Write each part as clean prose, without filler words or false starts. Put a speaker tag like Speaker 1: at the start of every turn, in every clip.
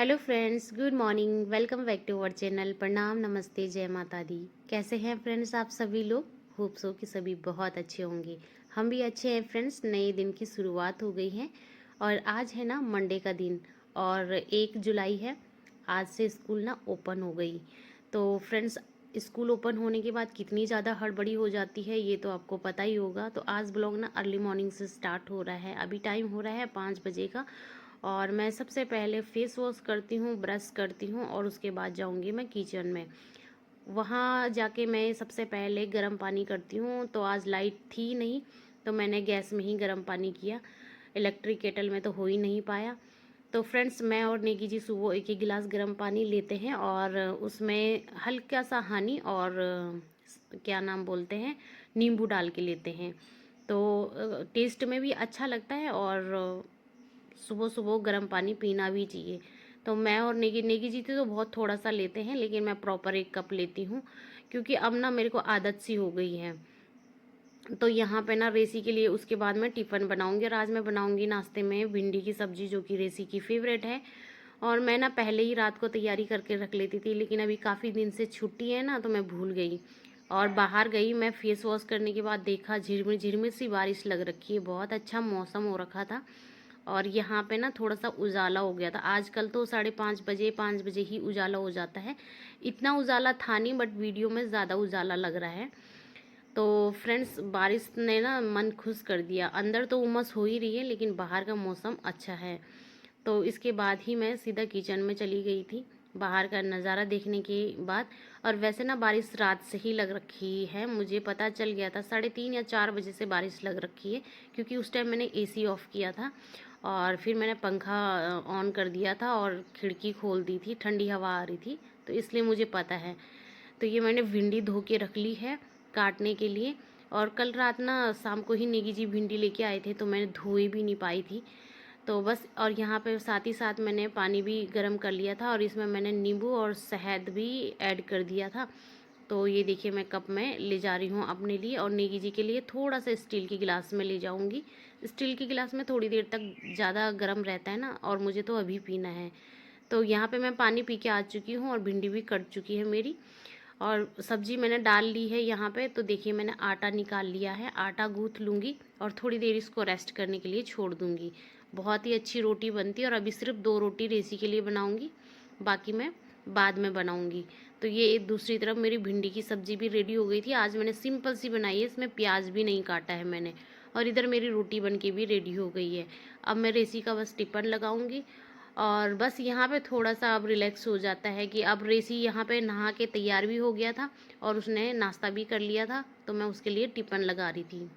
Speaker 1: Hello friends, good morning. Welcome back to our channel. प्रणाम, नमस्ते, जय माता दी। कैसे हैं फ्रेंड्स आप सभी लोग? होप सो कि सभी बहुत अच्छे होंगे। हम भी अच्छे हैं फ्रेंड्स। नए दिन की शुरुआत हो गई है और आज है ना मंडे का दिन और 1 जुलाई है। आज से स्कूल ना ओपन हो गई। तो फ्रेंड्स, स्कूल ओपन होने के बाद कितनी ज़्यादा हड़बड़ी हो जाती है ये तो आपको पता ही होगा। तो आज ब्लॉग ना अर्ली मॉर्निंग से स्टार्ट हो रहा है। अभी टाइम हो रहा है 5 बजे का और मैं सबसे पहले फेस वॉश करती हूँ, ब्रश करती हूँ और उसके बाद जाऊँगी मैं किचन में। वहाँ जाके मैं सबसे पहले गर्म पानी करती हूँ। तो आज लाइट थी नहीं तो मैंने गैस में ही गर्म पानी किया। इलेक्ट्रिक केटल में तो हो ही नहीं पाया। तो फ्रेंड्स, मैं और नेगी जी सुबह एक एक गिलास गर्म पानी लेते हैं और उसमें हल्का सा हनी और क्या नाम बोलते हैं, नींबू डाल के लेते हैं। तो टेस्ट में भी अच्छा लगता है और सुबह सुबह गर्म पानी पीना भी चाहिए। तो मैं और नेगी नेगी जी तो बहुत थोड़ा सा लेते हैं, लेकिन मैं प्रॉपर 1 कप लेती हूँ क्योंकि अब ना मेरे को आदत सी हो गई है। तो यहाँ पे ना रेसी के लिए उसके बाद मैं टिफ़िन बनाऊँगी और आज मैं बनाऊँगी नाश्ते में भिंडी की सब्ज़ी, जो कि रेसी की फेवरेट है। और मैं ना पहले ही रात को तैयारी करके रख लेती थी, लेकिन अभी काफ़ी दिन से छुट्टी है ना तो मैं भूल गई और बाहर गई। मैं फेस वॉश करने के बाद देखा झिरमिर झिरमिर सी बारिश लग रखी है। बहुत अच्छा मौसम हो रखा था और यहाँ पे ना थोड़ा सा उजाला हो गया था। आजकल तो 5:30 बजे 5 बजे ही उजाला हो जाता है। इतना उजाला था नहीं, बट वीडियो में ज़्यादा उजाला लग रहा है। तो फ्रेंड्स, बारिश ने ना मन खुश कर दिया। अंदर तो उमस हो ही रही है लेकिन बाहर का मौसम अच्छा है। तो इसके बाद ही मैं सीधा किचन में चली गई थी बाहर का नज़ारा देखने के बाद। और वैसे ना बारिश रात से ही लग रखी है, मुझे पता चल गया था। 3:30 या 4 बजे से बारिश लग रखी है क्योंकि उस टाइम मैंने एसी ऑफ़ किया था और फिर मैंने पंखा ऑन कर दिया था और खिड़की खोल दी थी, ठंडी हवा आ रही थी, तो इसलिए मुझे पता है। तो ये मैंने भिंडी धो के रख ली है काटने के लिए। और कल रात ना शाम को ही नेगी जी भिंडी लेके आए थे तो मैंने धोई भी नहीं पाई थी। तो बस, और यहाँ पे साथ ही साथ मैंने पानी भी गर्म कर लिया था और इसमें मैंने नींबू और शहद भी ऐड कर दिया था। तो ये देखिए मैं कप में ले जा रही हूँ अपने लिए और नेगी जी के लिए थोड़ा सा स्टील के गिलास में ले जाऊँगी। स्टील के गिलास में थोड़ी देर तक ज़्यादा गर्म रहता है ना, और मुझे तो अभी पीना है। तो यहाँ पे मैं पानी पी के आ चुकी हूँ और भिंडी भी कट चुकी है मेरी और सब्जी मैंने डाल ली है यहाँ पे। तो देखिए मैंने आटा निकाल लिया है, आटा गूँथ लूँगी और थोड़ी देर इसको रेस्ट करने के लिए छोड़ दूँगी। बहुत ही अच्छी रोटी बनती है और अभी सिर्फ 2 रोटी रेसी के लिए बनाऊँगी, बाकी मैं बाद में बनाऊँगी। तो ये दूसरी तरफ मेरी भिंडी की सब्ज़ी भी रेडी हो गई थी। आज मैंने सिंपल सी बनाई है, इसमें प्याज भी नहीं काटा है मैंने। और इधर मेरी रोटी बन के भी रेडी हो गई है। अब मैं रेसी का बस टिफ़िन लगाऊँगी और बस यहाँ पे थोड़ा-सा अब रिलैक्स हो जाता है कि अब रेसी यहाँ पे नहा के तैयार भी हो गया था और उसने नाश्ता भी कर लिया था, तो मैं उसके लिए टिफ़िन लगा रही थी।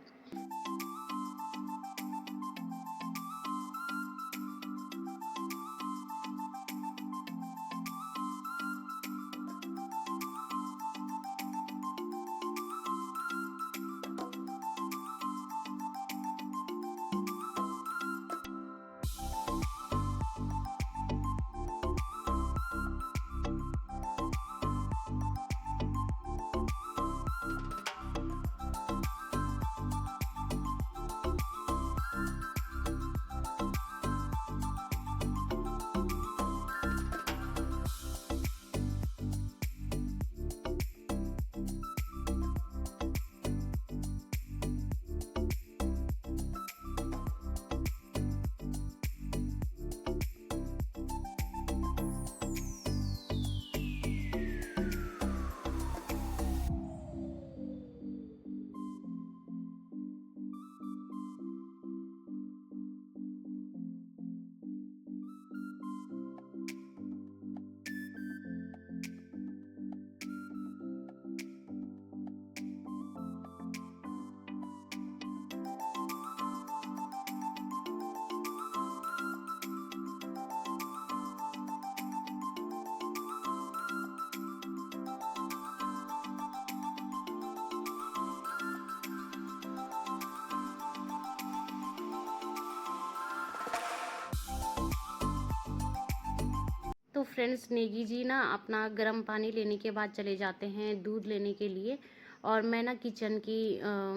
Speaker 1: तो फ्रेंड्स, नेगी जी ना अपना गर्म पानी लेने के बाद चले जाते हैं दूध लेने के लिए और मैं ना किचन की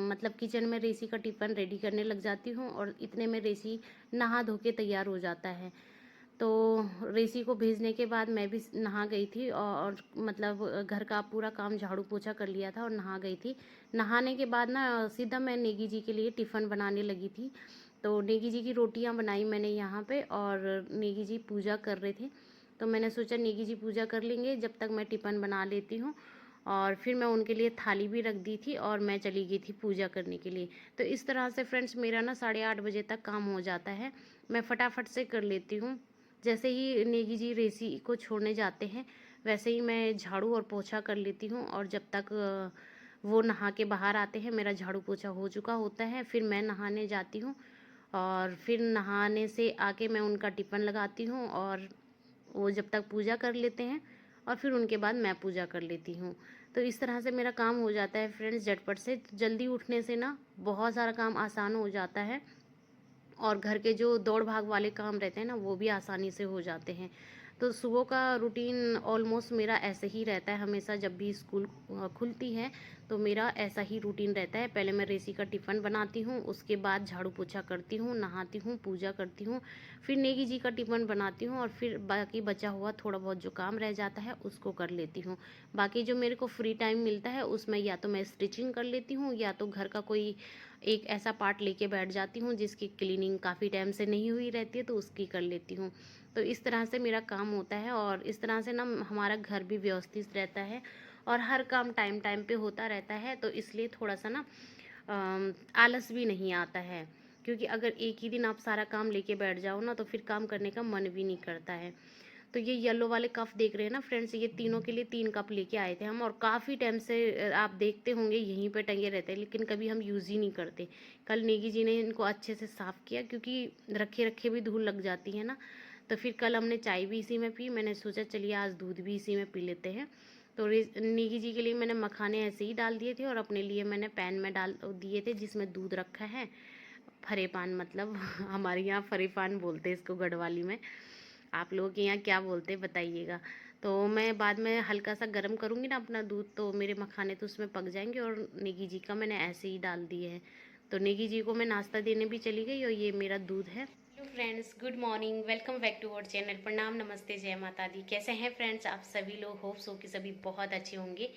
Speaker 1: मतलब किचन में रेसी का टिफ़िन रेडी करने लग जाती हूँ और इतने में रेसी नहा धो के तैयार हो जाता है। तो रेसी को भेजने के बाद मैं भी नहा गई थी और मतलब घर का पूरा काम झाड़ू पोछा कर लिया था और नहा गई थी। नहाने के बाद ना सीधा मैं नेगी जी के लिए टिफ़िन बनाने लगी थी। तो नेगी जी की रोटियां बनाई मैंने यहाँ पे और नेगी जी पूजा कर रहे थे, तो मैंने सोचा नेगी जी पूजा कर लेंगे जब तक मैं टिफ़िन बना लेती हूँ। और फिर मैं उनके लिए थाली भी रख दी थी और मैं चली गई थी पूजा करने के लिए। तो इस तरह से फ्रेंड्स मेरा ना 8:30 बजे तक काम हो जाता है, मैं फटाफट से कर लेती हूँ। जैसे ही नेगी जी रेसी को छोड़ने जाते हैं वैसे ही मैं झाड़ू और पोछा कर लेती हूँ और जब तक वो नहा के बाहर आते हैं मेरा झाड़ू पोछा हो चुका होता है। फिर मैं नहाने जाती हूँ और फिर नहाने से आके मैं उनका टिफ़िन लगाती हूँ और वो जब तक पूजा कर लेते हैं और फिर उनके बाद मैं पूजा कर लेती हूँ। तो इस तरह से मेरा काम हो जाता है फ्रेंड्स झटपट से। जल्दी उठने से ना बहुत सारा काम आसान हो जाता है और घर के जो दौड़ भाग वाले काम रहते हैं ना वो भी आसानी से हो जाते हैं। तो सुबह का रूटीन ऑलमोस्ट मेरा ऐसे ही रहता है, हमेशा जब भी स्कूल खुलती है तो मेरा ऐसा ही रूटीन रहता है। पहले मैं रेसी का टिफ़िन बनाती हूँ, उसके बाद झाड़ू पोछा करती हूँ, नहाती हूँ, पूजा करती हूँ, फिर नेगी जी का टिफ़िन बनाती हूँ और फिर बाकी बचा हुआ थोड़ा बहुत जो काम रह जाता है उसको कर लेती हूँ। बाकी जो मेरे को फ्री टाइम मिलता है उसमें या तो मैं स्टिचिंग कर लेती हूँ या तो घर का कोई एक ऐसा पार्ट लेके बैठ जाती हूँ जिसकी क्लीनिंग काफ़ी टाइम से नहीं हुई रहती है तो उसकी कर लेती हूँ। तो इस तरह से मेरा काम होता है और इस तरह से ना हमारा घर भी व्यवस्थित रहता है और हर काम टाइम टाइम पे होता रहता है। तो इसलिए थोड़ा सा ना आलस भी नहीं आता है, क्योंकि अगर एक ही दिन आप सारा काम लेके बैठ जाओ ना तो फिर काम करने का मन भी नहीं करता है। तो ये येलो वाले कप देख रहे हैं ना फ्रेंड्स, ये तीनों के लिए 3 कप लेके आए थे हम और काफ़ी टाइम से आप देखते होंगे यहीं पे टंगे रहते हैं लेकिन कभी हम यूज़ ही नहीं करते। कल नेगी जी ने इनको अच्छे से साफ़ किया क्योंकि रखे रखे भी धूल लग जाती है ना। तो फिर कल हमने चाय भी इसी में पी, मैंने सोचा चलिए आज दूध भी इसी में पी लेते हैं। तो नेगी जी के लिए मैंने मखाने ऐसे ही डाल दिए थे और अपने लिए मैंने पैन में डाल दिए थे जिसमें दूध रखा है। फरे पान मतलब हमारे यहाँ फरे पान बोलते हैं इसको गढ़वाली में, आप लोगों के यहाँ क्या बोलते हैं बताइएगा। तो मैं बाद में हल्का सा गर्म करूँगी ना अपना दूध तो मेरे मखाने तो उसमें पक जाएंगे और नेगी जी का मैंने ऐसे ही डाल दिए हैं। तो नेगी जी को मैं नाश्ता देने भी चली गई और ये मेरा दूध है। Hello friends, good morning, welcome back to our channel. प्रणाम, नमस्ते, जय माता दी। कैसे हैं फ्रेंड्स आप सभी लोग? होप सो कि सभी बहुत अच्छे होंगे।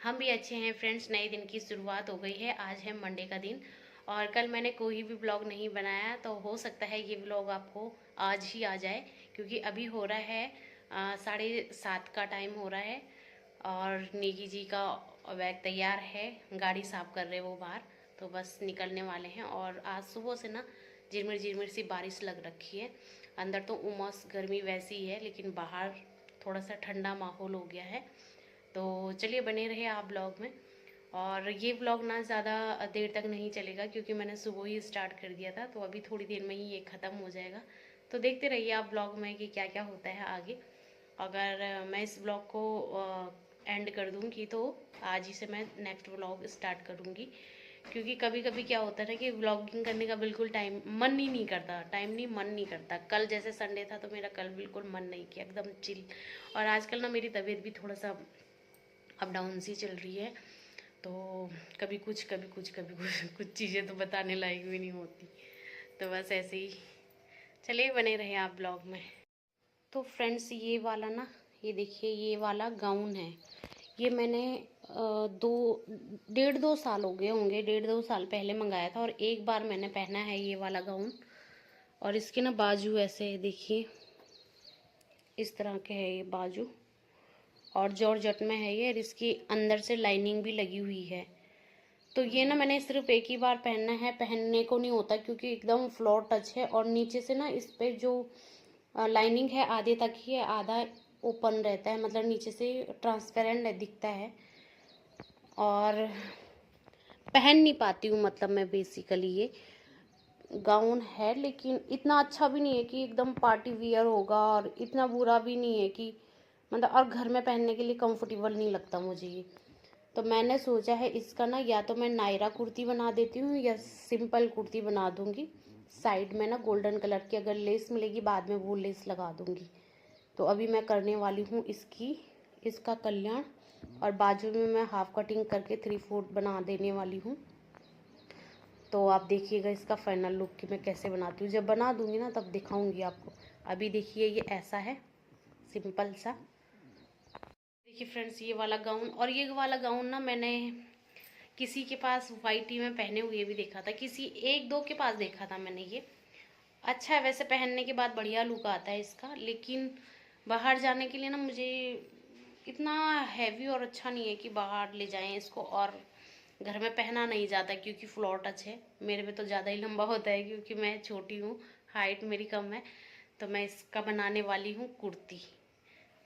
Speaker 1: हम भी अच्छे हैं फ्रेंड्स। नए दिन की शुरुआत हो गई है, आज है मंडे का दिन और कल मैंने कोई भी ब्लॉग नहीं बनाया तो हो सकता है ये ब्लॉग आपको आज ही आ जाए, क्योंकि अभी हो रहा है 7:30 का टाइम हो रहा है और नेगी जी का बैग तैयार है, गाड़ी साफ कर रहे हैं वो बाहर, तो बस निकलने वाले हैं। और आज सुबह से ना झिरमिर झिरमिर सी बारिश लग रखी है। अंदर तो उमस गर्मी वैसी ही है लेकिन बाहर थोड़ा सा ठंडा माहौल हो गया है। तो चलिए बने रहे आप ब्लॉग में। और ये ब्लॉग ना ज़्यादा देर तक नहीं चलेगा क्योंकि मैंने सुबह ही स्टार्ट कर दिया था, तो अभी थोड़ी देर में ही ये ख़त्म हो जाएगा। तो देखते रहिए आप ब्लॉग में कि क्या क्या होता है आगे। अगर मैं इस ब्लॉग को एंड कर दूँगी तो आज ही से मैं नेक्स्ट ब्लॉग स्टार्ट करूँगी, क्योंकि कभी कभी क्या होता है ना कि व्लॉगिंग करने का बिल्कुल मन ही नहीं करता, टाइम नहीं, मन नहीं करता। कल जैसे संडे था तो मेरा कल बिल्कुल मन नहीं किया, एकदम चिल। और आजकल ना मेरी तबीयत भी थोड़ा सा अप डाउन सी चल रही है, तो कभी कुछ कभी कुछ कभी कुछ कुछ चीज़ें तो बताने लायक भी नहीं होती। तो बस ऐसे ही चलिए बने रहे आप ब्लॉग में। तो फ्रेंड्स ये वाला ना, ये देखिए ये वाला गाउन है, ये मैंने 1.5-2 साल हो गए होंगे, 1.5-2 साल पहले मंगाया था और एक बार मैंने पहना है ये वाला गाउन। और इसके ना बाजू ऐसे है, देखिए इस तरह के है ये बाजू और जॉर्जेट में है ये और इसकी अंदर से लाइनिंग भी लगी हुई है। तो ये ना मैंने सिर्फ एक ही बार पहनना है, पहनने को नहीं होता क्योंकि एकदम फ्लोर टच है और नीचे से ना इस पे जो लाइनिंग है आधे तक ही है, आधा ओपन रहता है, मतलब नीचे से ट्रांसपेरेंट दिखता है और पहन नहीं पाती हूँ। मतलब मैं बेसिकली ये गाउन है लेकिन इतना अच्छा भी नहीं है कि एकदम पार्टी वियर होगा और इतना बुरा भी नहीं है कि मतलब, और घर में पहनने के लिए कंफर्टेबल नहीं लगता मुझे ये। तो मैंने सोचा है इसका ना या तो मैं नायरा कुर्ती बना देती हूँ या सिंपल कुर्ती बना दूँगी। साइड में ना गोल्डन कलर की अगर लेस मिलेगी बाद में वो लेस लगा दूँगी। तो अभी मैं करने वाली हूँ इसका कल्याण और बाजू में मैं हाफ कटिंग करके 3/4 बना देने वाली हूँ। तो आप देखिएगा इसका फाइनल लुक कि मैं कैसे बनाती हूँ, जब बना दूँगी ना तब दिखाऊँगी आपको। अभी देखिए ये ऐसा है सिंपल सा। देखिए फ्रेंड्स ये वाला गाउन, और ये वाला गाउन ना मैंने किसी के पास वाइट टी में पहने हुए भी देखा था, किसी एक दो के पास देखा था मैंने। ये अच्छा है वैसे, पहनने के बाद बढ़िया लुक आता है इसका, लेकिन बाहर जाने के लिए ना मुझे इतना हैवी और अच्छा नहीं है कि बाहर ले जाएं इसको, और घर में पहना नहीं जाता क्योंकि फ्लोर टच है। मेरे में तो ज़्यादा ही लंबा होता है क्योंकि मैं छोटी हूँ, हाइट मेरी कम है। तो मैं इसका बनाने वाली हूँ कुर्ती।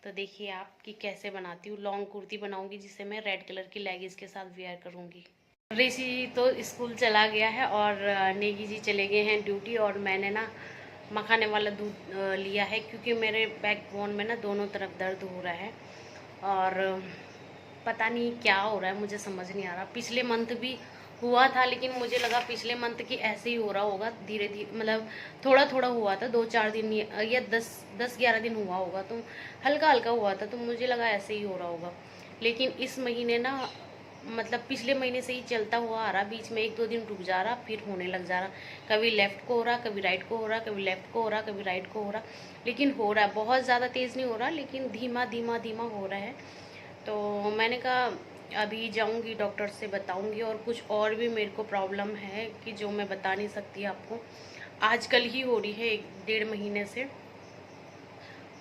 Speaker 1: तो देखिए आप कि कैसे बनाती हूँ। लॉन्ग कुर्ती बनाऊंगी जिसे मैं रेड कलर की लेगिंग्स के साथ वेयर करूँगी। ऋषि तो स्कूल चला गया है और नेगी जी चले गए हैं ड्यूटी, और मैंने ना मखाने वाला दूध लिया है क्योंकि मेरे बैकबोन में ना दोनों तरफ दर्द हो रहा है, और पता नहीं क्या हो रहा है, मुझे समझ नहीं आ रहा। पिछले मंथ भी हुआ था, लेकिन मुझे लगा पिछले मंथ की ऐसे ही हो रहा होगा, धीरे धीरे मतलब थोड़ा थोड़ा हुआ था, 2-4 दिन या 10-11 दिन हुआ होगा, तो हल्का हल्का हुआ था, तो मुझे लगा ऐसे ही हो रहा होगा। लेकिन इस महीने ना मतलब पिछले महीने से ही चलता हुआ आ रहा, बीच में 1-2 दिन रुक जा रहा, फिर होने लग जा रहा। कभी लेफ्ट को हो रहा, कभी राइट को हो रहा, कभी लेफ्ट को हो रहा, कभी राइट को हो रहा, लेकिन हो रहा है। बहुत ज़्यादा तेज़ नहीं हो रहा, लेकिन धीमा धीमा धीमा हो रहा है। तो मैंने कहा अभी जाऊंगी डॉक्टर से बताऊंगी, और कुछ और भी मेरे को प्रॉब्लम है कि जो मैं बता नहीं सकती आपको, आजकल ही हो रही है 1-1.5 महीने से।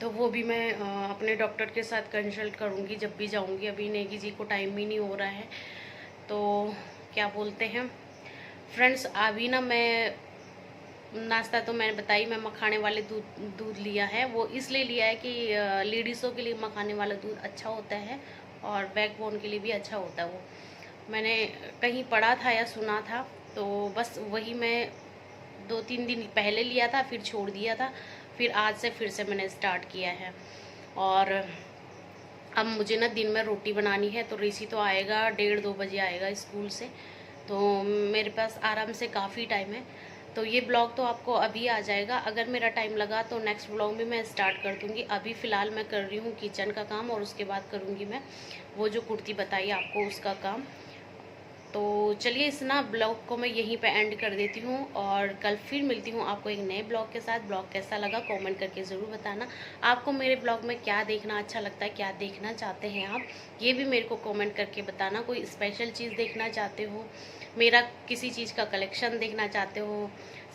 Speaker 1: तो वो भी मैं अपने डॉक्टर के साथ कंसल्ट करूंगी जब भी जाऊंगी। अभी नेगी जी को टाइम ही नहीं हो रहा है। तो क्या बोलते हैं फ्रेंड्स, अभी ना मैं नाश्ता तो मैंने बताई, मैं मखाने वाले दूध लिया है। वो इसलिए लिया है कि लेडीज़ों के लिए मखाने वाला दूध अच्छा होता है, और बैकबोन के लिए भी अच्छा होता है। वो मैंने कहीं पढ़ा था या सुना था, तो बस वही मैं 2-3 दिन पहले लिया था, फिर छोड़ दिया था, फिर आज से फिर से मैंने स्टार्ट किया है। और अब मुझे ना दिन में रोटी बनानी है, तो ऋषि तो आएगा 1:30-2 बजे आएगा स्कूल से, तो मेरे पास आराम से काफ़ी टाइम है। तो ये ब्लॉग तो आपको अभी आ जाएगा, अगर मेरा टाइम लगा तो नेक्स्ट ब्लॉग में मैं स्टार्ट कर दूँगी। अभी फ़िलहाल मैं कर रही हूँ किचन का काम, और उसके बाद करूँगी मैं वो जो कुर्ती बताई आपको उसका काम। तो चलिए इस ना ब्लॉग को मैं यहीं पे एंड कर देती हूँ, और कल फिर मिलती हूँ आपको एक नए ब्लॉग के साथ। ब्लॉग कैसा लगा कमेंट करके ज़रूर बताना। आपको मेरे ब्लॉग में क्या देखना अच्छा लगता है, क्या देखना चाहते हैं आप, ये भी मेरे को कमेंट करके बताना। कोई स्पेशल चीज़ देखना चाहते हो, मेरा किसी चीज़ का कलेक्शन देखना चाहते हो,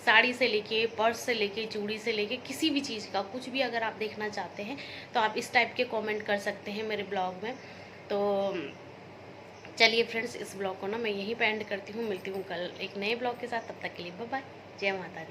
Speaker 1: साड़ी से लेके पर्स से लेके चूड़ी से लेके किसी भी चीज़ का कुछ भी अगर आप देखना चाहते हैं, तो आप इस टाइप के कमेंट कर सकते हैं मेरे ब्लॉग में। तो चलिए फ्रेंड्स, इस ब्लॉग को ना मैं यहीं पे एंड करती हूँ। मिलती हूँ कल एक नए ब्लॉग के साथ, तब तक के लिए बाय बाय। जय माता दी।